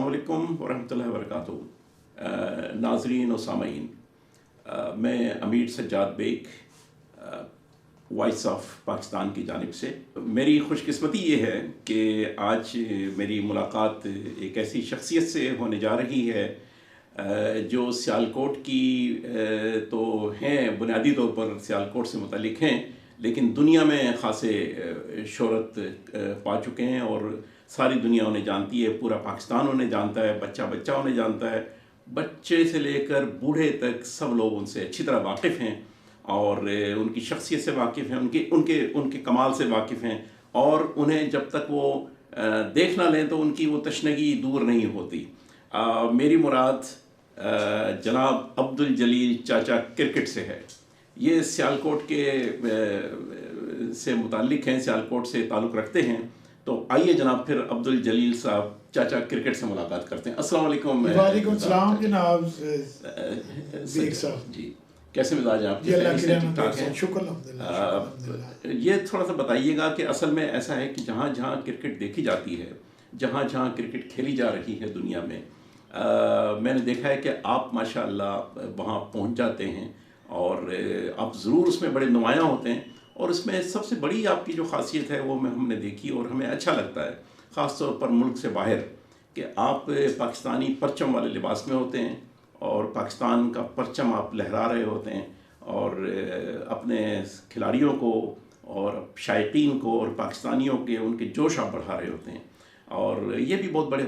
अस्सलाम वालेकुम वरहमतुल्लाहि वबरकातुहू। नाज़रीन और सामीन, मैं अमीर सज्जाद बेग, वॉइस ऑफ पाकिस्तान की जानिब से मेरी खुशकिस्मती ये है कि आज मेरी मुलाकात एक ऐसी शख्सियत से होने जा रही है जो सियालकोट की तो हैं, बुनियादी तौर पर सियालकोट से मुतल्लिक हैं, लेकिन दुनिया में ख़ासे शोहरत पा चुके हैं और सारी दुनिया उन्हें जानती है, पूरा पाकिस्तान उन्हें जानता है, बच्चा बच्चा उन्हें जानता है, बच्चे से लेकर बूढ़े तक सब लोग उनसे अच्छी तरह वाकिफ़ हैं और उनकी शख्सियत से वाकिफ़ हैं, उनके उनके उनके कमाल से वाकिफ़ हैं और उन्हें जब तक वो देख ना लें तो उनकी वो तशनगी दूर नहीं होती। मेरी मुराद जनाब अब्दुल जलील चाचा क्रिकेट से है। ये सियालकोट के से मुताल्लिक हैं, सियालकोट से ताल्लुक़ रखते हैं। तो आइए जनाब फिर अब्दुल जलील साहब चाचा क्रिकेट से मुलाकात करते हैं। अस्सलाम वालेकुम। वालेकुम सलाम जनाब बेग साहब जी, कैसे मिजाज हैं आपके? ठीक ठाक हैं, शुक्र अल्हम्दुलिल्लाह। ये थोड़ा सा बताइएगा कि असल में ऐसा है कि जहाँ जहाँ क्रिकेट देखी जाती है, जहाँ जहाँ क्रिकेट खेली जा रही है दुनिया में, मैंने देखा है कि आप माशाअल्लाह वहाँ पहुँच जाते हैं और आप ज़रूर उसमें बड़े नुमायाँ होते हैं और इसमें सबसे बड़ी आपकी जो खासियत है वो हमने देखी और हमें अच्छा लगता है, ख़ास तौर पर मुल्क से बाहर, कि आप पाकिस्तानी परचम वाले लिबास में होते हैं और पाकिस्तान का परचम आप लहरा रहे होते हैं और अपने खिलाड़ियों को और शायकीन को और पाकिस्तानियों के उनके जोश आप बढ़ा रहे होते हैं और ये भी बहुत बड़े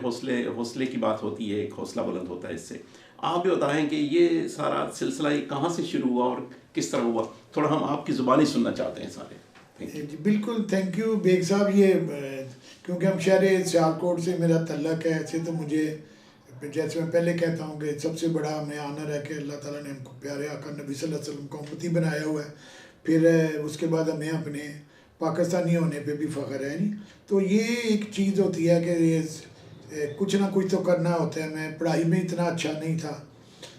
हौसले की बात होती है, एक हौसला बुलंद होता है इससे। आप भी बताएं कि ये सारा सिलसिला कहाँ से शुरू हुआ और किस तरह हुआ? थोड़ा हम आपकी ज़ुबानी सुनना चाहते हैं सारे। जी बिल्कुल, थैंक यू बेग साहब। ये क्योंकि हम शहर सियालकोट से मेरा तल्लक है, ऐसे तो मुझे जैसे मैं पहले कहता हूँ कि सबसे बड़ा हमें आनर है कि अल्लाह ताला ने हमको प्यारे आका नबी सल्लल्लाहु अलैहि वसल्लम को उम्मती बनाया हुआ है। फिर उसके बाद हमें अपने पाकिस्तानी होने पे भी फ़ख्र है। नहीं तो ये एक चीज़ होती है कि ये कुछ ना कुछ तो करना होता है। मैं पढ़ाई में इतना अच्छा नहीं था,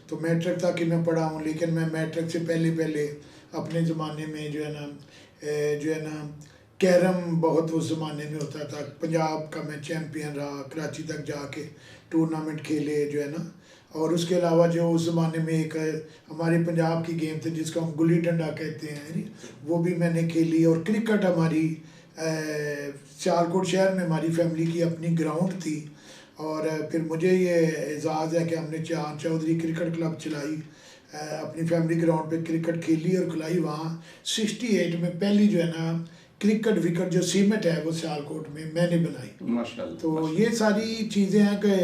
तो मैट्रिक तक कि मैं पढ़ा हूँ, लेकिन मैं मैट्रिक से पहले अपने ज़माने में जो है ना कैरम बहुत उस ज़माने में होता था। पंजाब का मैं चैम्पियन रहा, कराची तक जाके टूर्नामेंट खेले जो है ना। और उसके अलावा जो उस ज़माने में एक हमारे पंजाब की गेम थी जिसको हम गुल्ली डंडा कहते हैं, वो भी मैंने खेली। और क्रिकेट हमारी सियालकोट शहर में हमारी फैमिली की अपनी ग्राउंड थी और फिर मुझे ये एजाज़ है कि हमने चांद चौधरी क्रिकेट क्लब चलाई, अपनी फैमिली ग्राउंड पे क्रिकेट खेली और खिलाई। वहाँ 68 में पहली जो है ना क्रिकेट विकेट जो सीमेंट है वो सियालकोट में मैंने बनाई माशाअल्लाह। तो ये सारी चीज़ें हैं कि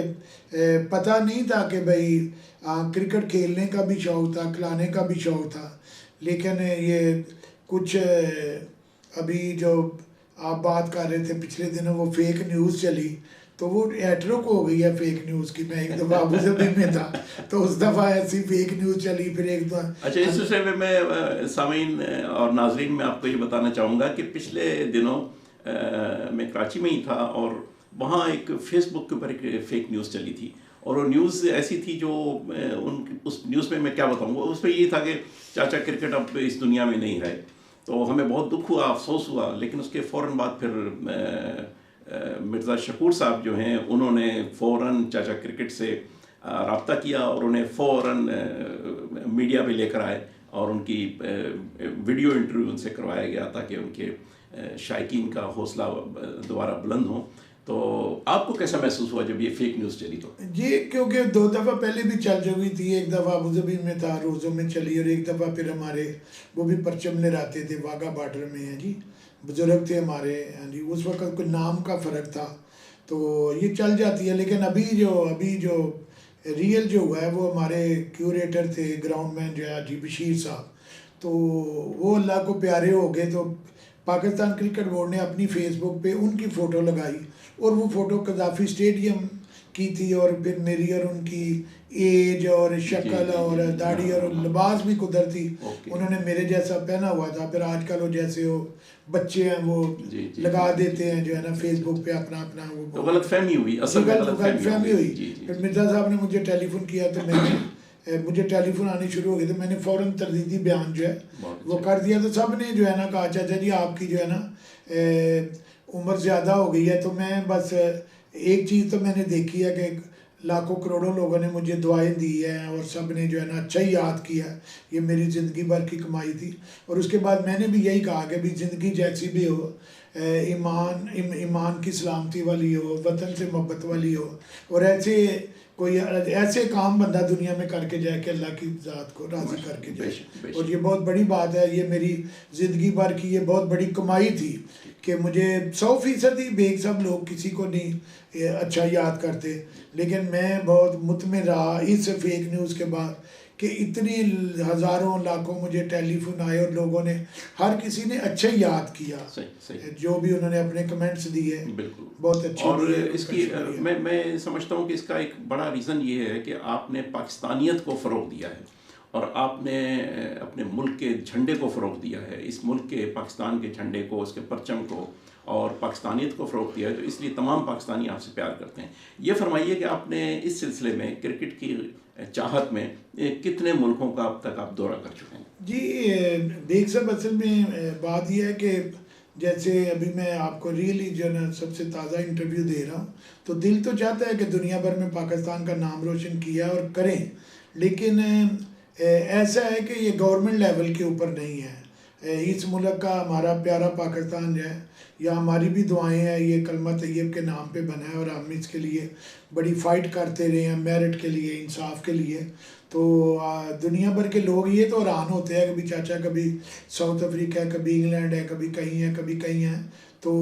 पता नहीं था कि भाई क्रिकेट खेलने का भी शौक़ था, खिलाने का भी शौक़ था, लेकिन ये कुछ अभी जो आप बात कर रहे थे पिछले दिनों वो फेक न्यूज़ चली, तो वो एटरो को हो गई है फेक न्यूज़ की। मैं एक दफ़ा अबू धाबी में था तो उस दफ़ा ऐसी फेक न्यूज़ चली, फिर एक दफ़ा। अच्छा, इस विषय में मैं सामीन और नाजरीन में आपको ये बताना चाहूँगा कि पिछले दिनों मैं कराची में ही था और वहाँ एक फेसबुक के ऊपर एक फेक न्यूज़ चली थी और वो न्यूज़ ऐसी थी जो उस न्यूज़ में मैं क्या बताऊँगा, उसमें ये था कि चाचा क्रिकेट अब इस दुनिया में नहीं रहे। तो हमें बहुत दुख हुआ, अफसोस हुआ, लेकिन उसके फ़ौरन बाद फिर मिर्ज़ा शकूर साहब जो हैं उन्होंने फ़ौरन चाचा क्रिकेट से रब्ता किया और उन्हें फ़ौरन मीडिया पे लेकर आए और उनकी वीडियो इंटरव्यू उनसे करवाया गया ताकि उनके शायकीन का हौसला दोबारा बुलंद हो। तो आपको कैसा महसूस हुआ जब ये फेक न्यूज़ चली? तो ये क्योंकि 2 दफ़ा पहले भी चल चुकी थी, एक दफ़ा अबू धाबी में था, रोज़ों में चली, और एक दफ़ा फिर हमारे वो भी परचम लहराते थे, वाघा बॉर्डर में है जी, बुज़ुर्ग थे हमारे जी, उस वक्त कोई नाम का फ़र्क था तो ये चल जाती है। लेकिन अभी जो रियल जो हुआ है वो हमारे क्यूरेटर थे, ग्राउंड मैन जो है जी बशीर साहब, तो वो अल्लाह को प्यारे हो गए। तो पाकिस्तान क्रिकेट बोर्ड ने अपनी फेसबुक पे उनकी फ़ोटो लगाई और वो फ़ोटो कज़ाफ़ी स्टेडियम की थी और फिर मेरी और उनकी एज और शक्ल और दाढ़ी और लिबास भी कुदरती उन्होंने मेरे जैसा पहना हुआ था। फिर आजकल वो जैसे वो बच्चे हैं वो लगा देते हैं जो है ना फेसबुक पे अपना वो तो गलतफहमी हुई, असल में गलतफहमी हुई। फिर मिर्ज़ा साहब ने मुझे टेलीफोन किया तो मुझे टेलीफोन आने शुरू हो गए तो मैंने फ़ौरन तरदीदी बयान जो है वो कर दिया। तो सब ने जो है ना कहा चाचा जी आपकी जो है ना उम्र ज़्यादा हो गई है। तो मैं बस एक चीज़ तो मैंने देखी है कि लाखों करोड़ों लोगों ने मुझे दुआएं दी हैं और सब ने जो है ना अच्छा ही याद किया। ये मेरी ज़िंदगी भर की कमाई थी। और उसके बाद मैंने भी यही कहा कि भी ज़िंदगी जैसी भी हो, ईमान की सलामती वाली हो, वतन से मोहब्बत वाली हो, और ऐसे काम बंदा दुनिया में करके जाए कि अल्लाह की ज़ात को राज़ी करके जाए। बेशक बेशक। और ये बहुत बड़ी बात है। ये मेरी ज़िंदगी भर की ये बहुत बड़ी कमाई थी कि मुझे 100% ही बेग साहब लोग किसी को नहीं अच्छा याद करते, लेकिन मैं बहुत मुतमिन रहा इस फेक न्यूज़ के बाद कि इतनी हज़ारों लाखों मुझे टेलीफोन आए और लोगों ने, हर किसी ने अच्छा ही याद किया। सही सही। जो भी उन्होंने अपने कमेंट्स दिए बिल्कुल बहुत अच्छे और दिए, इसकी उनका शुक्रिया। मैं समझता हूँ कि इसका एक बड़ा रीज़न ये है कि आपने पाकिस्तानियत को फ़रोग दिया है और आपने अपने मुल्क के झंडे को फ़रोग दिया है, इस मुल्क के पाकिस्तान के झंडे को, उसके परचम को और पाकिस्तानियत को फ़रोग दिया है, तो इसलिए तमाम पाकिस्तानी आपसे प्यार करते हैं। ये फरमाइए कि आपने इस सिलसिले में क्रिकेट की चाहत में कितने मुल्कों का अब तक आप दौरा कर चुके हैं? जी बेग साहब, असल में बात यह है कि जैसे अभी मैं आपको रियली जो है ना सबसे ताज़ा इंटरव्यू दे रहा हूँ, तो दिल तो चाहता है कि दुनिया भर में पाकिस्तान का नाम रोशन किया और करें, लेकिन ऐसा है कि ये गवर्नमेंट लेवल के ऊपर नहीं है। इस मुल्क का हमारा प्यारा पाकिस्तान जो है, या हमारी भी दुआएं हैं, ये कलमा तैयब के नाम पे बना है और हम इसके लिए बड़ी फ़ाइट करते रहे हैं, मेरिट के लिए, इंसाफ के लिए। तो दुनिया भर के लोग ये तो हैरान होते हैं, कभी चाचा कभी साउथ अफ्रीका है, कभी इंग्लैंड है, कभी कहीं है, कभी कहीं है। तो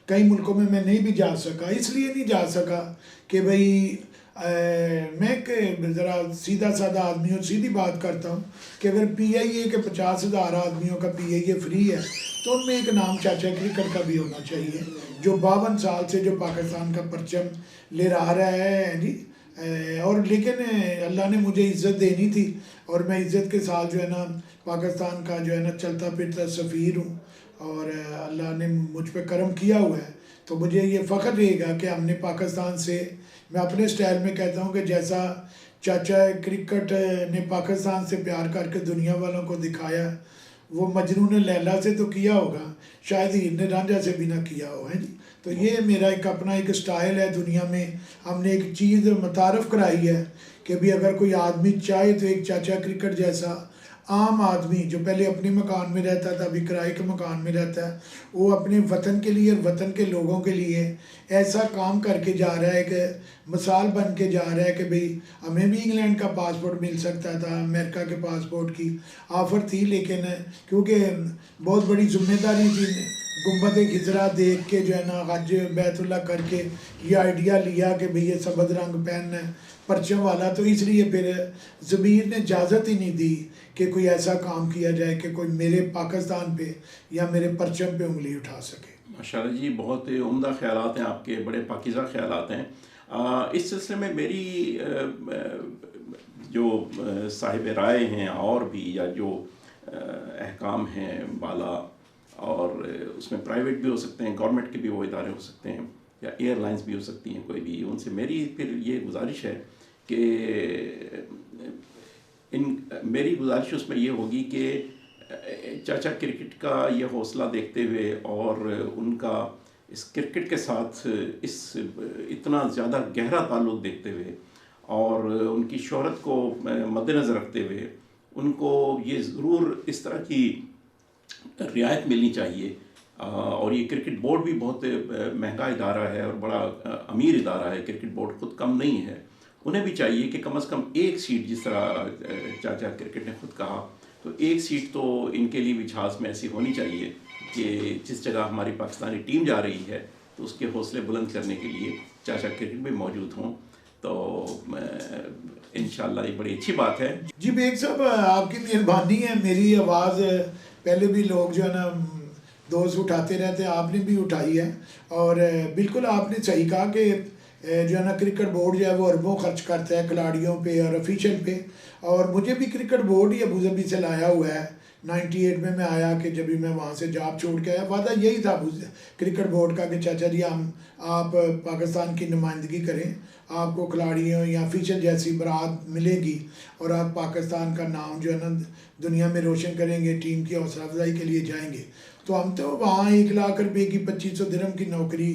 कई मुल्कों में मैं नहीं भी जा सका, इसलिए नहीं जा सका कि भाई मैं ज़रा सीधा साधा आदमी हूँ, सीधी बात करता हूँ कि अगर PIA के 50,000 आदमियों का PIA फ्री है, तो उनमें एक नाम चाचा क्रिकेट का भी होना चाहिए, जो 52 साल से जो पाकिस्तान का परचम ले रहा है जी। और लेकिन अल्लाह ने मुझे इज़्ज़त देनी थी और मैं इज़्ज़त के साथ जो है ना पाकिस्तान का जो है ना चलता फिरता सफ़ीर हूँ, और अल्लाह ने मुझ पे करम किया हुआ है। तो मुझे ये फ़ख्र रहेगा कि हमने पाकिस्तान से, मैं अपने स्टाइल में कहता हूँ कि जैसा चाचा क्रिकेट ने पाकिस्तान से प्यार करके दुनिया वालों को दिखाया, वो मजनून लैला से तो किया होगा, शायद हीर ने रांझा से भी ना किया हो, है जी। तो ये मेरा एक अपना एक स्टाइल है। दुनिया में हमने एक चीज़ मुतारफ़ कराई है कि भी अगर कोई आदमी चाहे तो एक चाचा क्रिकेट जैसा आम आदमी जो पहले अपने मकान में रहता था, अभी किराए के मकान में रहता है, वो अपने वतन के लिए और वतन के लोगों के लिए ऐसा काम करके जा रहा है कि मिसाल बन के जा रहा है कि भाई हमें भी इंग्लैंड का पासपोर्ट मिल सकता था, अमेरिका के पासपोर्ट की ऑफ़र थी, लेकिन क्योंकि बहुत बड़ी जिम्मेदारी थी, गुंबद खिजरा देख के जो है ना हज बैतुल्ला करके ये आइडिया लिया कि भाई ये सबज रंग पहनना है परचम वाला, तो इसलिए फिर ज़मीर ने इजाज़त ही नहीं दी कि कोई ऐसा काम किया जाए कि कोई मेरे पाकिस्तान पे या मेरे परचम पे उंगली उठा सके। माशाल्लाह जी, बहुत उम्दा ख़यालात हैं आपके, बड़े पाकीज़ा ख़यालात हैं। इस सिलसिले में मेरी जो साहिब राय हैं और भी, या जो अहकाम हैं बाला, और उसमें प्राइवेट भी हो सकते हैं, गवर्नमेंट के भी वो इदारे हो सकते हैं, या एयरलाइंस भी हो सकती हैं, कोई भी, उनसे मेरी फिर ये गुजारिश है कि मेरी गुजारिश उसमें ये होगी कि चाचा क्रिकेट का ये हौसला देखते हुए और उनका इस क्रिकेट के साथ इस इतना ज़्यादा गहरा ताल्लुक़ देखते हुए और उनकी शोहरत को मद्देनज़र रखते हुए उनको ये ज़रूर इस तरह की रियायत मिलनी चाहिए। और ये क्रिकेट बोर्ड भी बहुत महंगा इदारा है और बड़ा अमीर इदारा है, क्रिकेट बोर्ड खुद कम नहीं है। उन्हें भी चाहिए कि कम से कम एक सीट, जिस तरह चाचा क्रिकेट ने खुद कहा, तो एक सीट तो इनके लिए भी जहाज़ में ऐसी होनी चाहिए कि जिस जगह हमारी पाकिस्तानी टीम जा रही है तो उसके हौसले बुलंद करने के लिए चाचा क्रिकेट में मौजूद हों। तो इंशाल्लाह ये बड़ी अच्छी बात है। जी बेग साहब, आपकी मेहरबानी है। मेरी आवाज़ पहले भी लोग जो है ना दोस्त उठाते रहते हैं, आपने भी उठाई है, और बिल्कुल आपने सही कहा कि जो है ना क्रिकेट बोर्ड जो है वो अरबों खर्च करता है खिलाड़ियों पे और ऑफिशियल पे। और मुझे भी क्रिकेट बोर्ड ही अबू धाबी से लाया हुआ है। 98 में मैं आया कि जब भी मैं वहाँ से जॉब छोड़ के आया, वादा यही था क्रिकेट बोर्ड का कि चाचा जी आप पाकिस्तान की नुमाइंदगी करें, आपको खिलाड़ियों या ऑफिशियल जैसी बरात मिलेगी और आप पाकिस्तान का नाम जो है ना दुनिया में रोशन करेंगे, टीम की हौसला अफजाई के लिए जाएंगे। तो हम तो वहाँ 1 लाख रुपए की 2500 दिरहम की नौकरी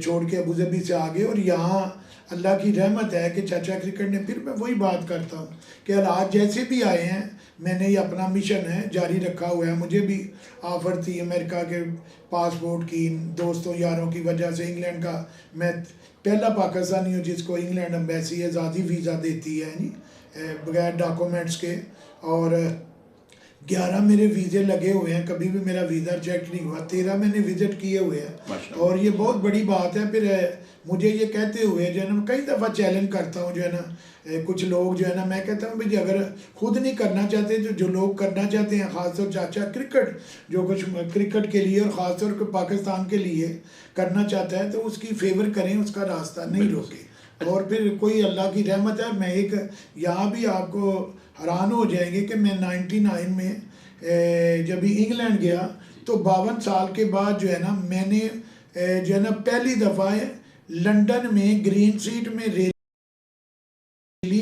छोड़ के अबू धाबी से आ गए और यहाँ अल्लाह की रहमत है कि चाचा क्रिकेट ने, फिर मैं वही बात करता हूँ कि हालात जैसे भी आए हैं, मैंने ये अपना मिशन है जारी रखा हुआ है। मुझे भी ऑफ़र थी अमेरिका के पासपोर्ट की, दोस्तों यारों की वजह से इंग्लैंड का, मैं पहला पाकिस्तानी हूँ जिसको इंग्लैंड एम्बेसी आज़ादी वीज़ा देती है जी, बगैर डॉक्यूमेंट्स के। और 11 मेरे वीज़े लगे हुए हैं, कभी भी मेरा वीज़ा रिजेक्ट नहीं हुआ। 13 मैंने विज़िट किए हुए हैं और ये बहुत बड़ी बात है। फिर मुझे ये कहते हुए जो है ना, कई दफ़ा चैलेंज करता हूँ जो है ना, कुछ लोग जो है ना, मैं कहता हूँ भाई अगर खुद नहीं करना चाहते तो जो लोग करना चाहते हैं, ख़ासतौर चाचा क्रिकेट जो कुछ क्रिकेट के लिए और ख़ासतौर पर पाकिस्तान के लिए करना चाहता है, तो उसकी फेवर करें, उसका रास्ता नहीं रोकें। और फिर कोई अल्लाह की रहमत है। मैं एक यहाँ भी आपको हैरान हो जाएंगे कि मैं 99 में जब इंग्लैंड गया तो 52 साल के बाद जो है ना, मैंने जो है ना पहली दफ़ा लंदन में ग्रीन सीट में रैली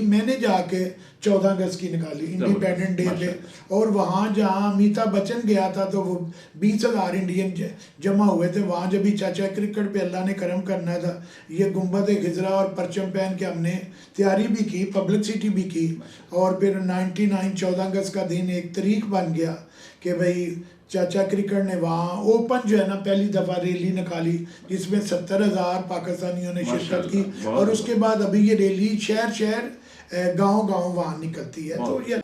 मैंने जाके 14 अगस्त की निकाली, इंडिपेंडेंट डे पे। और वहाँ जहाँ अमिताभ बच्चन गया था तो वो 20,000 इंडियन जमा हुए थे वहाँ। जब भी चाचा क्रिकेट पे अल्लाह ने करम करना था, ये गुंबद खिजरा और परचम पहन के हमने तैयारी भी की, पब्लिसिटी भी की। और फिर 99 14 अगस्त का दिन एक तारीख बन गया कि भाई चाचा क्रिकेट ने वहाँ ओपन जो है ना पहली दफ़ा रैली निकाली, जिसमें 70,000 पाकिस्तानियों ने शिरकत की। और उसके बाद अभी ये रैली शहर शहर गांव गांव वहाँ निकलती है। तो ये